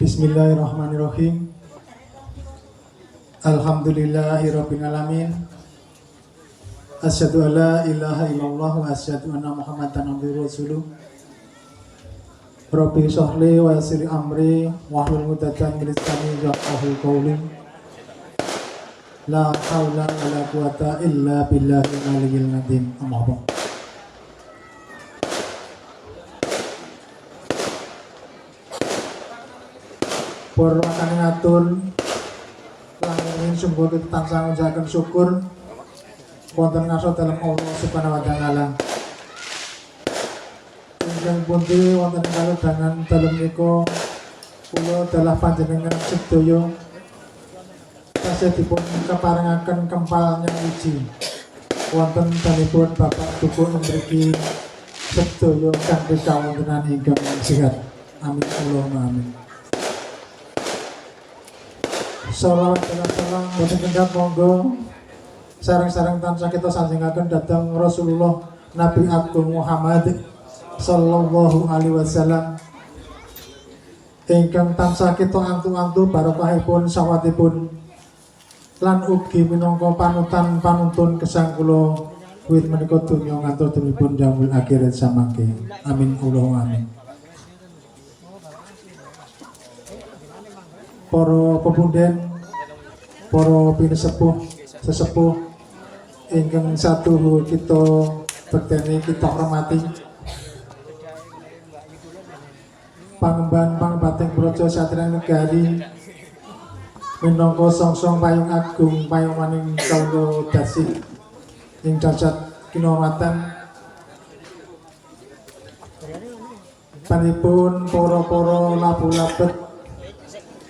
Bismillahirrahmanirrahim. Alhamdulillahirabbil alamin. Asyhadu alla ilaha illallah wa asyhadu anna Muhammadan abduhu rasuluh. Rabbi shrahli wa yassir amri wahlul 'uqdatam min lisani yafqahu qawli. La haula wala quwata illa billahil aliyyil azim. Amma ba'd. Para rakane ngatur langit sumber kita tansah ngucapkan syukur wonten ngarsa dalam Allah Subhanahu wa taala. Ingkang pundi wonten kalodhangan dalem nika kula dalah panjenengan sedaya tasih dipun keparengaken kempal nyawiji wonten danipun Bapak Dukuh mriki sedaya kanthi kawontenan ingkang sehat. Amin Allahumma amin. Shalawat dan salam boten kendhat monggo sareng-sareng tansah kita sanjungaken dhateng Rasulullah Nabi Agung Muhammad sallallahu alaihi wasallam ingkang tansah kita antu-antu barokahipun sawatipun lan ugi minangka panutan panuntun gesang kula wiwit menika donya ngantos temipun yaumul akhirat samangke. Amin Allahumma amin. Para pepunden, para pinesepuh, sesepuh ingkang satu kita bekteni kita hormati. Pangemban pangebating praja Satria Negari minangka songsong payung agung payung maning kawula dasih ing cacat kinawatan panipun para labu-labet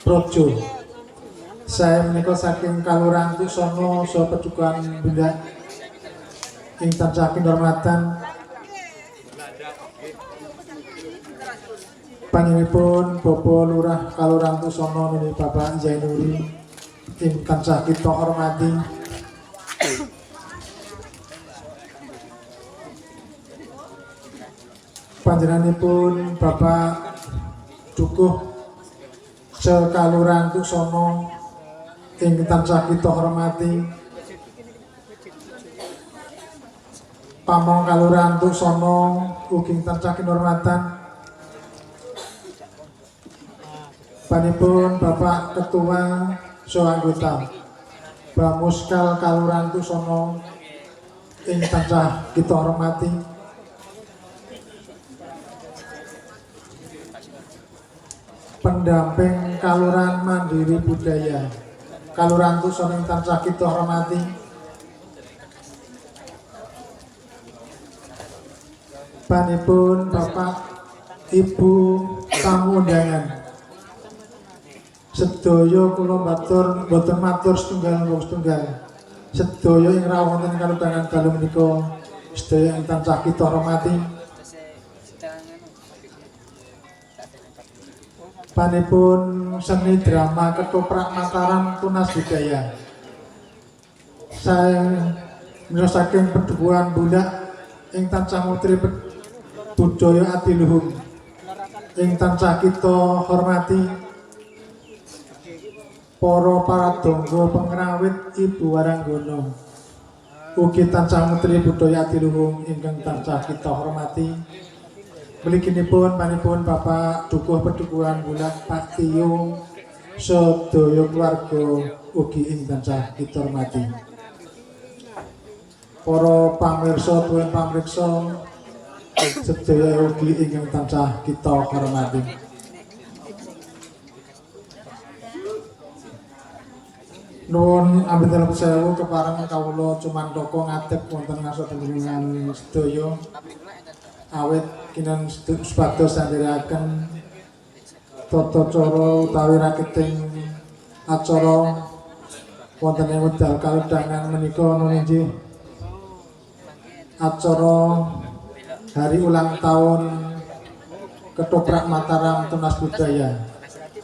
Projo. Saya menika saking Kalurahan Tusono saha Pedukuhan Bunda ing tansah kinurmatan panjenenganipun Bapak Lurah Kalurahan Tusono niki Bapak Zainuri ing tansah kita hormati. Panjenenganipun Bapak Dukuh Kalurahan Tusono ing tansah kita hormati. Pamong Kalurahan Tusono ugi tansah kinurmatan panipun Bapak Ketua saha anggota Bamuskal Kalurahan Tusono ing tansah kita hormati. Pendamping Kalurahan Mandiri Budaya Kalurahan Tusono ing tansah kita hormati. Panipun Bapak Ibu tamu undangan sedaya kula matur boten matur setunggal sedaya ing rawuh wonten kalodhangan dalem menika sedaya ing tansah kita hormati. Panipun seni drama Ketoprak Mataram Tunas Budaya. Saya saking Pedukuhan Bunda ing tansah mutri budaya adiluhung ing tansah kita hormati. Para paradongga pengrawit Ibu Waranggono ugi tansah mutri budaya adiluhung ingkang tansah kita hormati. Mliginipun panipun Bapak Dukuh Pedukuhan Bulan Pak Tio sedaya keluarga ugi ing tansah kita hormati. Para pamirsa tuwin pamriksa sedaya ugi ingkang tansah kita hormati. Nuwun ambetan sewu kepareng kawula cumantaka ngadeg wonten ngarsa panjenengan sedaya awit kinan supados sandhiraken tata cara utawi raketing acara wonten ing wekdal kalodhangan menika nunggih acara hari ulang tahun Ketoprak Mataram Tunas Budaya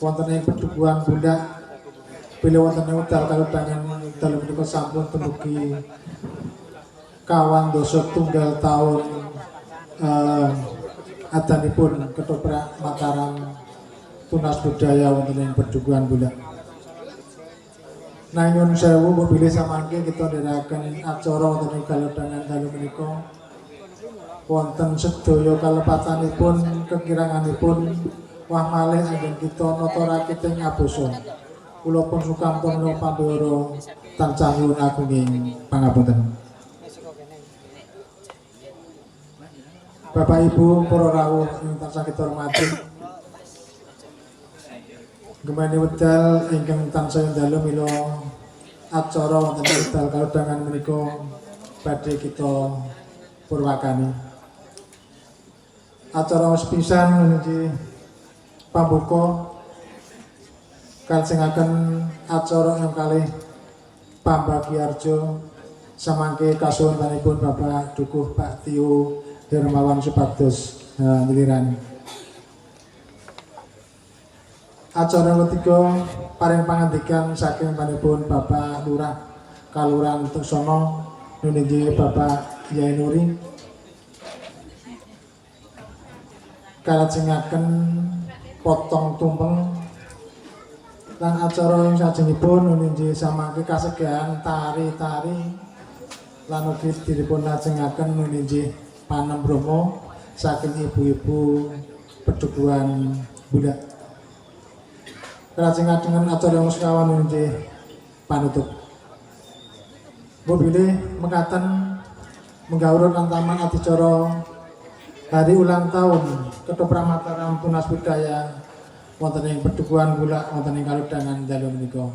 wonten ing Pedukuhan Bunda bilih wonten ing wekdal kalodhangan dalem menika sampun dumugi kawan dosa tunggal tahun adanipun Ketoprak Mataram tunas budaya wonten ing Pedukuhan Bulak. Nanging sewu pilih samangke kita ndherekaken acara wonten ing kalodhangan dalu menika wonten sedaya kalepatanipun kekiranganipun wah malih anggen kita natarake teng abasa. Kula pun sukamto menawi pambara tansah nyuwun agunging pangapunten. Bapak Ibu para rawuh ingkang tansah kita hormati, gemeni wedal ingkang tansah dalu mila acara wonten wedal kalodhangan menika badhe kita purwakani. Acara sepisan menika pambuka kajengaken acara yang kalih pambagiarjo samangke kasuwunanipun Bapak Dukuh Pak Tio Hermawan supados nilirani. Acara ketiga paring pangandikan saking panipun Bapak Lurah Kalurahan Tuksono nunggih Bapak Yai Nuri. Kalajengaken potong tumpeng lan acara yang sajengipun nunggih samangke kasegahan tari-tari lan ugi dipun lajengaken nunggih panem bromo saking ibu-ibu Pedukuhan Bulak. Kalajengaken acara yang sekawan nunggih panutup. Mobile mekaten menggawur lantaman adicara hari ulang tahun Ketoprak Mataram Tunas Budaya wonten ing Pedukuhan Bulak wonten ing kalodhangan dalu menika.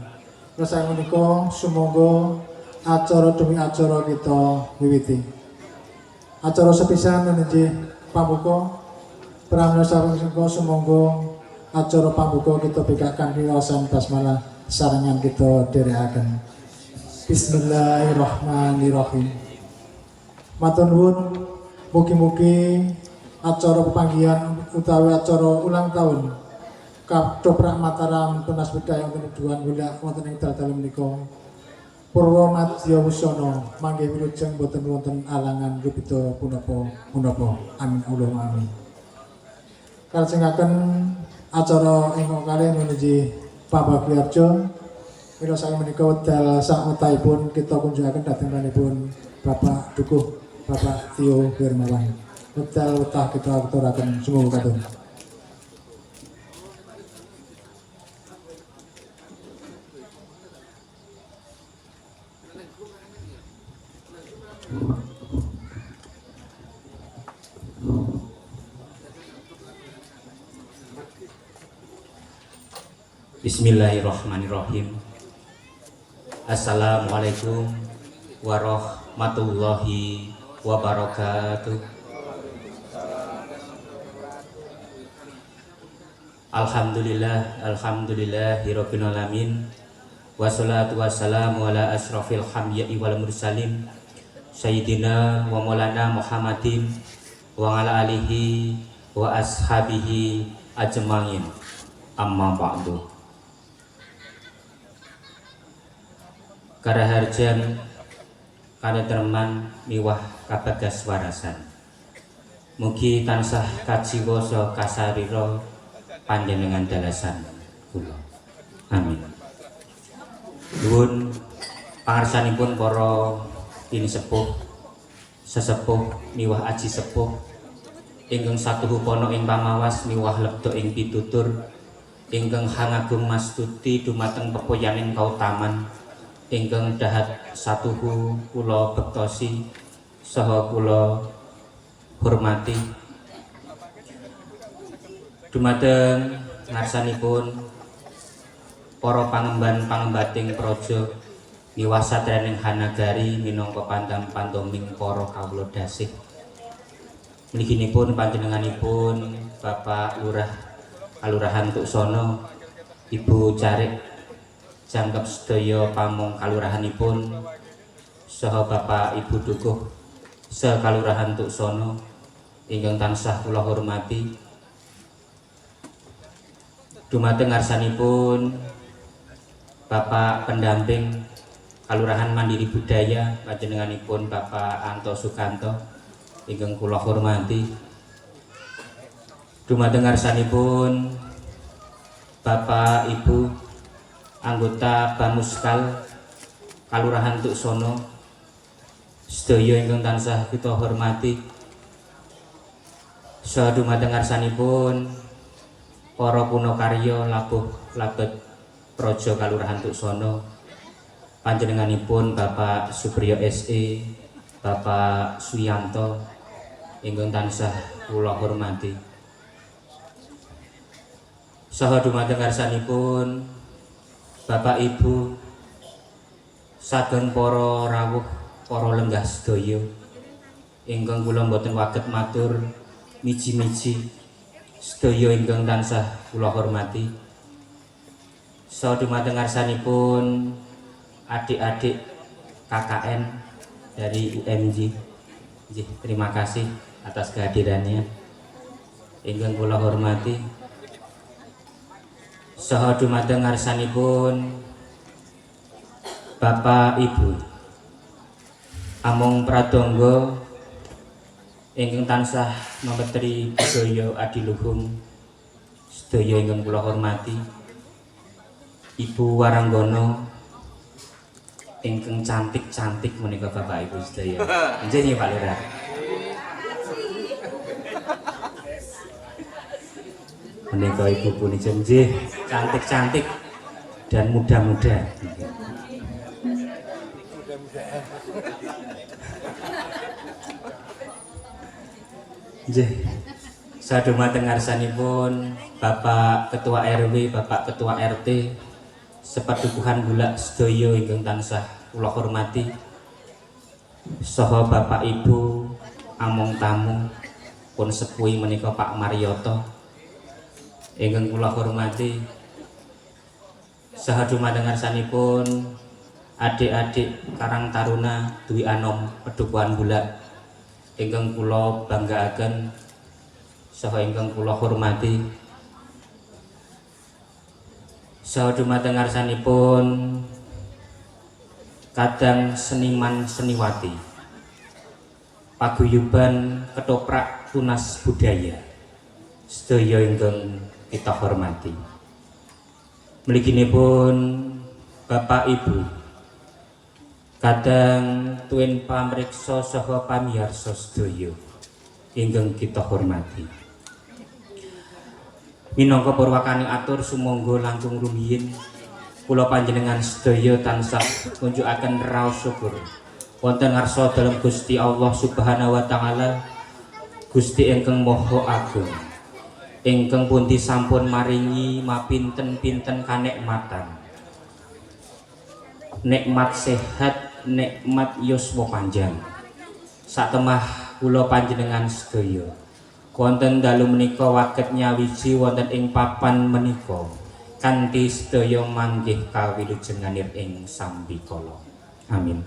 Rasane menika sumangga acara demi acara kita wiwiti. Acara sepisan nggih pambuka pramila sarengga sumangga acara pambuka kita bikakan riwasan basmalah sarengan kita dherekaken. Bismillahirrahmanirrahim. Matur nuwun mugi-mugi acara pepanggihan utawi acara ulang tahun Ketoprak Mataram Tunas Budaya wonten Pedukuhan Bulak wonten ing dalu menika purwa madya wusana manggih wilujeng boten wonten alangan rupita punapa. Amin Allahumma amin. Kalajengaken acara ingkang kalih menuju pambagiarjo mila saking menika wedal sakwetaipun kita kunjungaken dhateng ranipun Bapak Dukuh Bapak Tio Hermawan. Wedal wetah kita aturaken sumangga katun. Bismillahirrahmanirrahim. Assalamualaikum warahmatullahi wabarakatuh. Alhamdulillahirabbil alamin. Wassalatu wassalamu ala asrofil hamya'i wal mursalin Sayyidina wa maulana Muhammadin wa ala alihi wa ashabihi ajma'in. Amma ba'du. Karaharjan kaneterman miwah kabagas warasan. Mugi tansah kajiwa saha kasarira panjenengan dalasan kula. Amin. Nuwun pangarsanipun para ini sepuh, sesepuh miwah aji sepuh ingkang satuhu pono ing pamawas miwah lebda ing pitutur ingkang hangagung mastuti dumateng pepoyaning kautaman ingkang dahat satuhu kula bektosi saha kula hormati dumateng ngarsanipun para pangemban-pangembating praja miwah satriyaning hanagari minangka pandam-pantoming para kawula dasih. Mliginipun panjenenganipun Bapak Lurah Kalurahan Tuksono, Ibu Carik jangkep sedaya pamong kalurahanipun saha Bapak Ibu Dukuh Sekalurahan Tuksono ingkang tansah kula hormati. Dumateng ngarsanipun Bapak pendamping Kalurahan Mandiri Budaya panjenenganipun Bapak Anto Sukanto ingkang kula hormati. Dumateng ngarsanipun Bapak Ibu anggota Bamuskal Kalurahan Tuksono, sedaya ingkang tansah kita hormati, saha dumateng ngarsanipun para punakarya labuh labet Praja Kalurahan Tuksono, panjenenganipun Bapak Supriyo SE, Bapak Suyanto ingkang tansah kula hormati, saha dumateng ngarsanipun Bapak Ibu sageng para rawuh, para lenggah sedaya ingkang kula boten waget matur miji-miji, sedaya ingkang tansah kula hormati, saha dumateng ngarsanipun adik-adik KKN dari UMJ. Terima kasih atas kehadirannya ingkang kula hormati, saha dumateng ngarsanipun Bapak Ibu amung pradangga ingkang tansah mempetri budaya adiluhung, sedaya ingkang kula hormati, Ibu Waranggono ingkang cantik-cantik menika Bapak Ibu sedaya. Nggih Pak Lurah. Menika Ibu punika nggih cantik-cantik dan muda-muda. Nggih. Sadumateng ngarsanipun Bapak Ketua RW, Bapak Ketua RT, sepadukuhan bulak sedaya ingkang tansah kula hormati, saha Bapak Ibu amung tamu pun sepuhi menika Pak Marioto ingkang kula hormati, saha dumateng ngarsanipun adik-adik Karang Taruna Dwi Anom Pedukuhan Bulak ingkang kula banggaaken saha ingkang kula hormati, saha dumateng ngarsanipun kadang seniman seniwati paguyuban ketoprak tunas budaya, sedaya ingkang kita hormati. Mliginipun Bapak Ibu kadang tuwin pamriksa saha pamirsa sedaya ingkang kita hormati. Minangka purwakane atur sumangga langkung rumiyin kula panjenengan sedaya tansah ngunjukaken raos syukur wonten ngarsa dalem Gusti Allah Subhanahu wa taala, Gusti ingkang Maha Agung, ingkang pundi sampun maringi mapinten-pinten kanikmatan, nikmat sehat, nikmat yuswa panjang satemah kula panjenengan sedaya wonten dalu menika waget nyawiji wonten ing papan menika kanthi sedaya manggih kawilujenganir ing sambikala. Amin.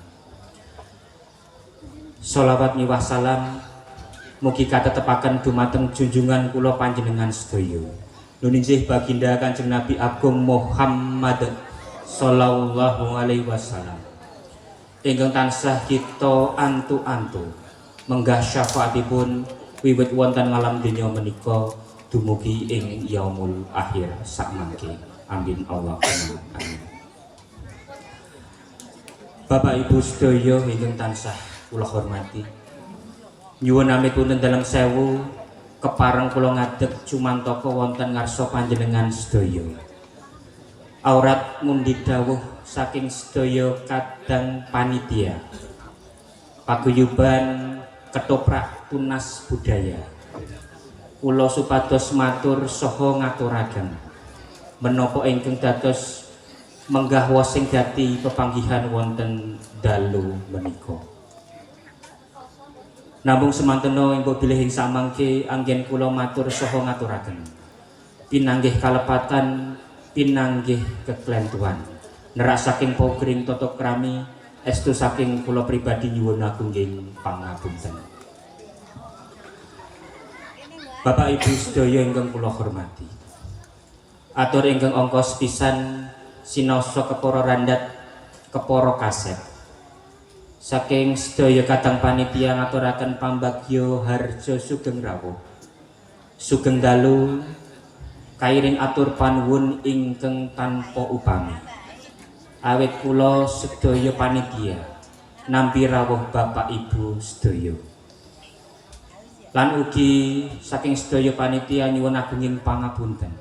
Sholawat miwah salam mugi katetepaken dumateng junjungan kula panjenengan sedaya nuninjih baginda Kanjeng Nabi Agung Muhammad sallallahu alaihi wasallam ingkang tansah kita antu-antu menggah syafaatipun wiwit wonten ngalam donya menika dumugi ing yaumul akhir sakmangke. Amin Allahumma amin. Bapak Ibu sedaya ingkang tansah kula hormati, nyuwun amitipun dalam sewu kepareng kula ngadeg cumantaka wonten ngarsa panjenengan sedaya. Aurat ngundi dawuh saking sedaya kadang panitia paguyuban ketoprak tunas budaya, kula supados matur saha ngaturaken menapa ingkang dados menggah wosing dadi pepanggihan wonten dalu menika. Namung semantena ing bilih ing samangke anggen kula matur saha ngaturaken pinanggih kalepatan, pinanggih keklentuan nerak saking pogring tata krami estu saking kula pribadi nyuwun agung pangapunten. Bapak Ibu sedaya ingkang kula hormati, atur ingkang angka sepisan sinoso kepara randat kepara kaset saking sedaya kadang panitia ngaturaken pambagya harja sugeng rawuh, sugeng dalu kairing atur panuwun ingkang tanpa upami. Awit kula sedaya panitia nampi rawuh Bapak Ibu sedaya. Lan ugi saking sedaya panitia nyuwun agunging pangapunten.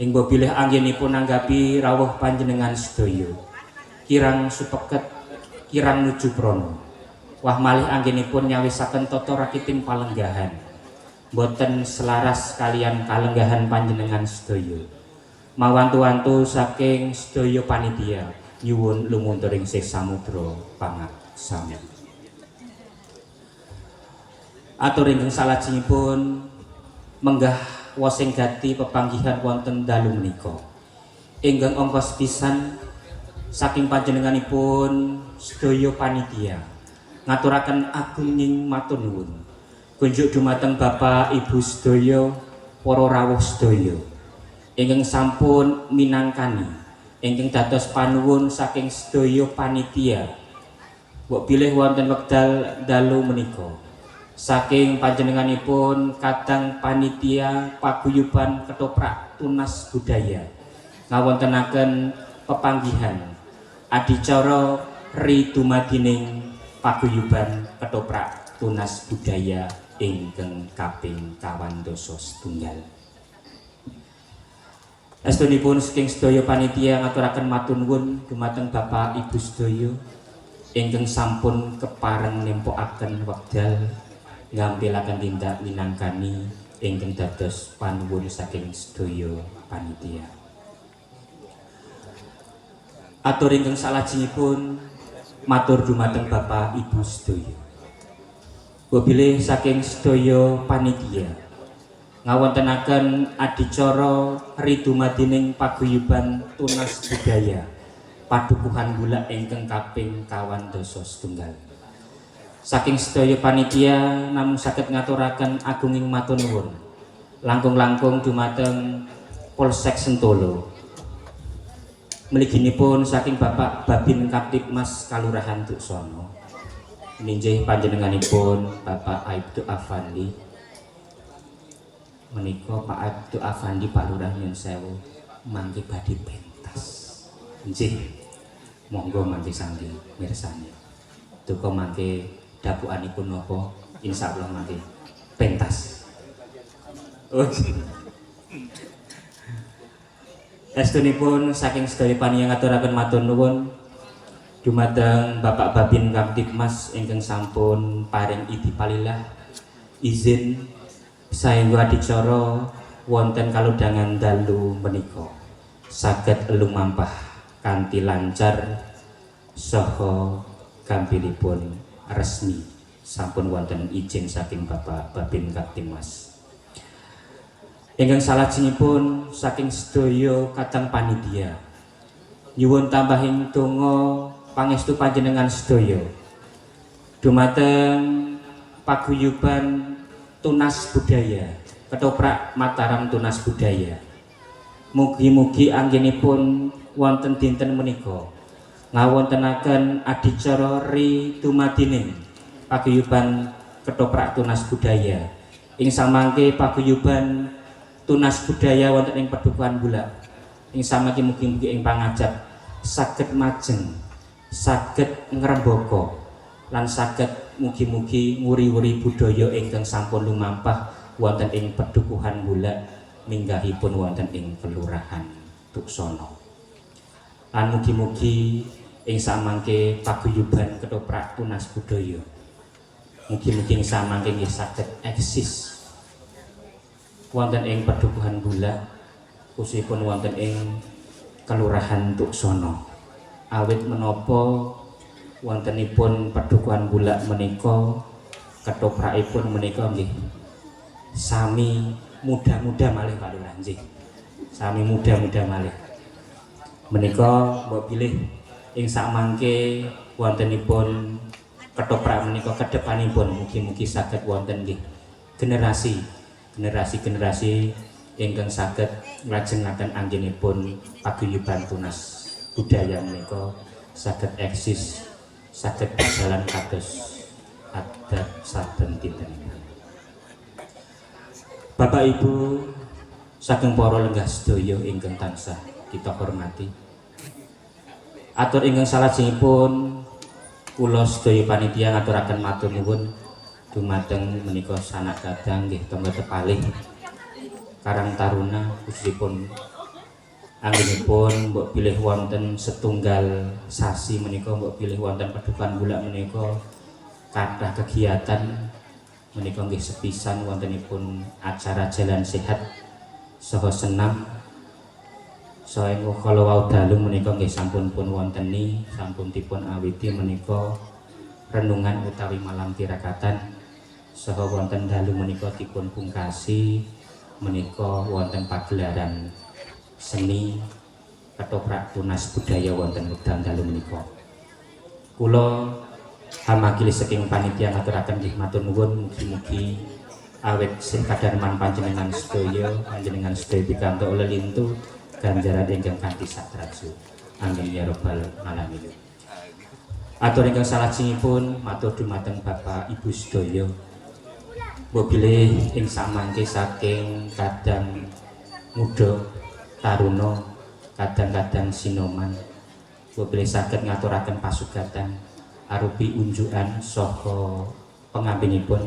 Ing bilih anggenipun nanggapi rawuh panjenengan sedaya. Kirang supeket, kirang nuju prana. Wah malih anggenipun nyawisaken tata rakiting palenggahan. Boten selaras kalian kalenggahan panjenengan sedaya. Mawantu-wantu saking sedaya panitia nyuwun lumunturing sih samudra pangaksami. Atur ingkang salajengipun menggah wosing gati pepanggihan wonten dalu menika. Ingkang angka sepisan saking panjenenganipun sedaya panitia ngaturaken agunging matur nuwun. Kunjuk dumateng Bapak Ibu sedaya, para rawuh sedaya ingkang sampun minangkani, ingkang dados panuwun saking sedaya panitia. Mbok bilih wonten wekdal dalu menika. Saking panjenenganipun kadang panitia paguyuban ketoprak tunas budaya ngawontenaken pepanggihan adicara ri dumadining paguyuban ketoprak tunas budaya ingkang kaping 2setunggal. Estunipun saking sedaya panitia ngaturaken matur nuwun dumateng Bapak Ibu sedaya ingkang sampun kepareng nempokaken wekdal ngampilaken tindak minangkani ingkang dados panuwun saking sedaya panitia. Atur ingkang salajengipun matur dumateng Bapak Ibu sedaya. Bilih saking sedaya panitia ngawontenaken adicara ridumadining paguyuban tunas budaya padukuhan bulak ingkang kaping 2setunggal. Saking sedaya panitia namung saged ngaturaken agunging matur nuwun langkung-langkung dumateng Polsek Sentolo. Mliginipun saking Bapak Babin Kaptipmas Kalurahan Tuksono. Ninjih panjenenganipun Bapak Aibtu Afandi. Menika Pak Aibtu Afandi Pak Lurah nyuwun sewu mangke badhe pentas. Nggih. Monggo mangke sangge mirsani. Duka mangke dapukanipun napa insyaallah mangke pentas. Estunipun saking sedaya panitia ngaturaken matur nuwun dumateng Bapak Babin Kamtibmas ingkang sampun paring idipalilah izin saengga adicara wonten kalodhangan dalu menika saged lumampah kanthi lancar saha gampilipun resmi sampun wonten izin saking Bapak Babin Kamtibmas. Ingkang salajengipun saking sedaya kadang panitia nyuwun tambahing donga pangestu panjenengan sedaya dumateng paguyuban tunas budaya ketoprak Mataram tunas budaya. Mugi-mugi anggenipun wonten dinten menika ngawontenaken adicara ri dumadining paguyuban ketoprak tunas budaya ing samangke paguyuban tunas budaya wonten ing Padukuhan Bulak ing samangke mugi-mugi ing pangajap saged majeng saged ngrembaka lan saged mugi-mugi nguri-uri budaya ingkang sampun lumampah wonten ing Padukuhan Bulak minggahipun wonten ing Kelurahan Tuksono. Lan mugi-mugi ing samangke paguyuban ketoprak tunas budaya mugi-mugi ing samangke nggih saged eksis wonten ing Padukuhan Bulak khususipun wonten ing Kelurahan Tuksono. Awit menapa wontenipun Padukuhan Bulak menika ketoprakipun menika nggih sami muda-muda malih Pak Lurah nggih. Sami muda-muda malih. Menika mbok pilih ing sakmangke wontenipun ketoprak menika kedepanipun mugi-mugi saged wonten nggih generasi ingkang saged nglajengaken anggenipun paguyuban tunas budaya menika saged eksis saged berjalan kados adat saben dinten. Bapak Ibu saking para lenggah sedaya ingkang tansah kita hormati. Atur ingkang salajengipun kula sedaya panitia ngaturaken matur nuwun dumateng menika sanak kadang nggih tengah tepalih Karang Taruna khususipun anggenipun mbok pilih wonten setunggal sasi menika mbok pilih wonten Padukan Bulak menika kathah kegiatan menika nggih sepisan wontenipun acara jalan sehat saha senam saha kala wau dalu menika nggih sampun pun wonteni sampun dipun awiti menika renungan utawi malam tirakatan saha wonten dalu menika dipun pungkasi menika wonten pagelaran seni ketoprak tunas budaya wonten wekdal dalu menika. Kula hamakili saking panitia ngaturaken nggih matur nuwun mugi-mugi awet sing kadarman panjenengan sedaya pikantuk lelintu ganjaran ingkang kanthi satraju. Amin ya rabbal alamin. Atur ingkang salajengipun matur dumateng Bapak Ibu sedaya. Mbok bilih ing samangke saking kadang muda taruna kadang-kadang sinoman mbok bilih saged ngaturaken pasugatan arupi unjukan saha pengampinipun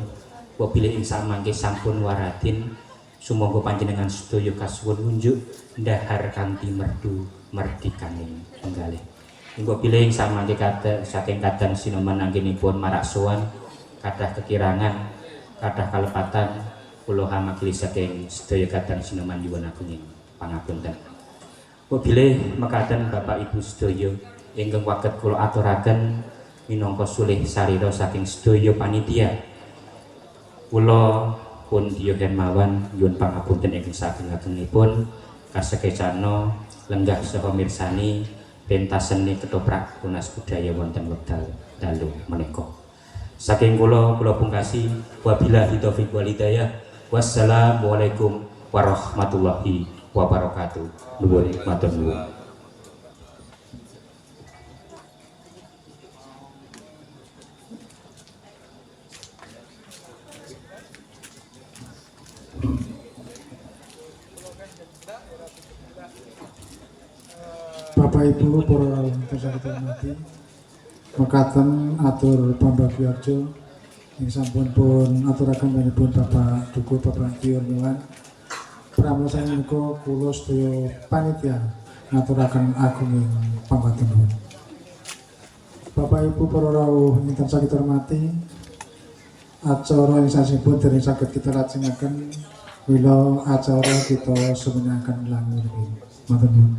mbok bilih ing samangke sampun waradin sumangga panjenengan sedaya kasuwun nunjuk ndahar kanthi merdu merdikaning penggalih. Mbok bilih ing samangke saking kadang sinoman anggenipun marak sowan kathah kekirangan kathah kalepatan kula hamakili saking sedaya kadang sinoman nyuwun agunging pangapunten. Bilih mekaten Bapak Ibu sedaya ingkang waget kula aturaken minangka sulih sarira saking sedaya panitia. Kula pun diyohen mawon nyuwun pangapunten ingkang sageng-agengipun kasekecana lenggah saha mirsani pentas seni ketoprak tunas budaya wonten wekdal dalu menika. Saking kula pungkasi wabillahi taufiq wal hidayah. Wassalamualaikum warahmatullahi wabarakatuh. Nuwun matur nuwun. Bapak Ibu para ingkang hormati, mekaten atur pambagiyarjo ing sampun pun aturaken panjenenganipun Bapak Dukuh Bapak Ki Yurniwan. Pramosan menika kula sedaya panitia ngaturaken agunging pangaturan. Bapak Ibu para rawuh ingkang saged hormati, acara ing sasipun dereng saged kita lajengaken mila acara kita sumenaken langur niki. Matur nuwun.